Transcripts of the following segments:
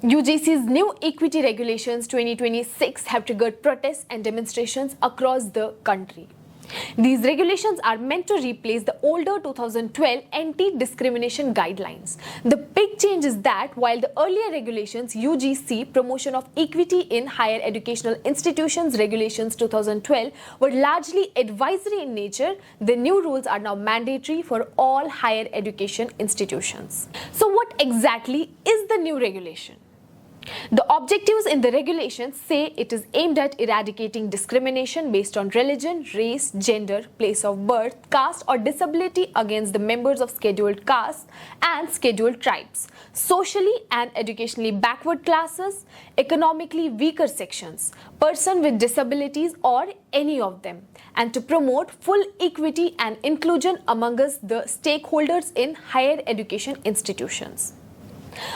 UGC's new equity regulations 2026 have triggered protests and demonstrations across the country. These regulations are meant to replace the older 2012 anti-discrimination guidelines. The big change is that while the earlier regulations UGC Promotion of Equity in Higher Educational Institutions Regulations 2012 were largely advisory in nature, the new rules are now mandatory for all higher education institutions. So what exactly is the new regulation? The objectives in the regulations say it is aimed at eradicating discrimination based on religion, race, gender, place of birth, caste or disability against the members of scheduled castes and scheduled tribes, socially and educationally backward classes, economically weaker sections, persons with disabilities or any of them, and to promote full equity and inclusion amongst the stakeholders in higher education institutions.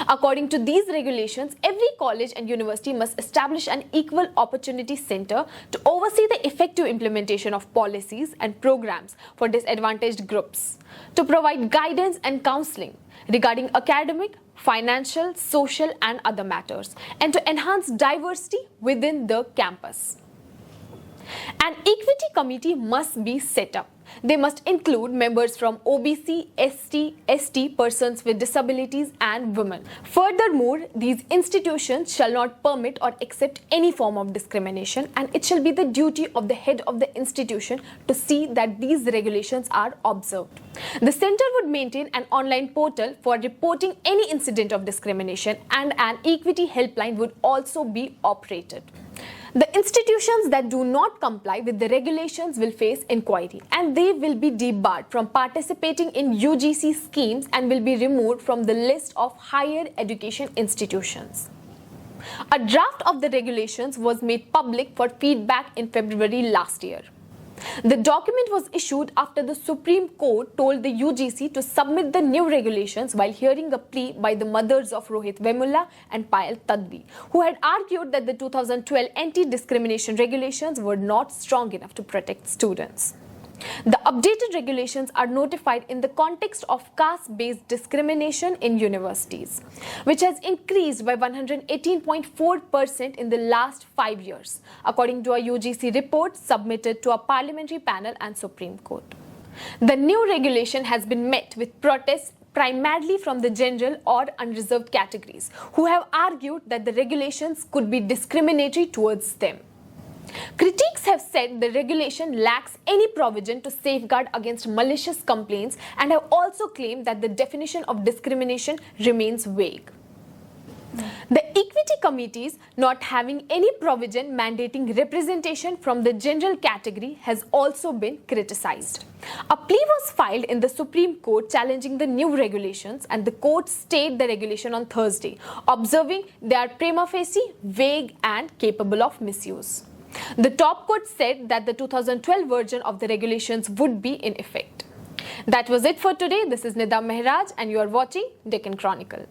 According to these regulations, every college and university must establish an equal opportunity center to oversee the effective implementation of policies and programs for disadvantaged groups, to provide guidance and counseling regarding academic, financial, social and other matters, and to enhance diversity within the campus. An equity committee must be set up. They must include members from OBC, ST, persons with disabilities and women. Furthermore, these institutions shall not permit or accept any form of discrimination, and it shall be the duty of the head of the institution to see that these regulations are observed. The center would maintain an online portal for reporting any incident of discrimination, and an equity helpline would also be operated. The institutions that do not comply with the regulations will face inquiry, and they will be debarred from participating in UGC schemes and will be removed from the list of higher education institutions. A draft of the regulations was made public for feedback in February last year. The document was issued after the Supreme Court told the UGC to submit the new regulations while hearing a plea by the mothers of Rohit Vemula and Payal Tadvi, who had argued that the 2012 anti-discrimination regulations were not strong enough to protect students. The updated regulations are notified in the context of caste-based discrimination in universities, which has increased by 118.4% in the last 5 years, according to a UGC report submitted to a parliamentary panel and Supreme Court. The new regulation has been met with protests primarily from the general or unreserved categories, who have argued that the regulations could be discriminatory towards them. Critics have said the regulation lacks any provision to safeguard against malicious complaints and have also claimed that the definition of discrimination remains vague. The equity committees not having any provision mandating representation from the general category has also been criticized. A plea was filed in the Supreme Court challenging the new regulations, and the court stayed the regulation on Thursday, observing they are prima facie vague and capable of misuse. The top court said that the 2012 version of the regulations would be in effect. That was it for today. This is Nida Mehraj and you are watching Deccan Chronicle.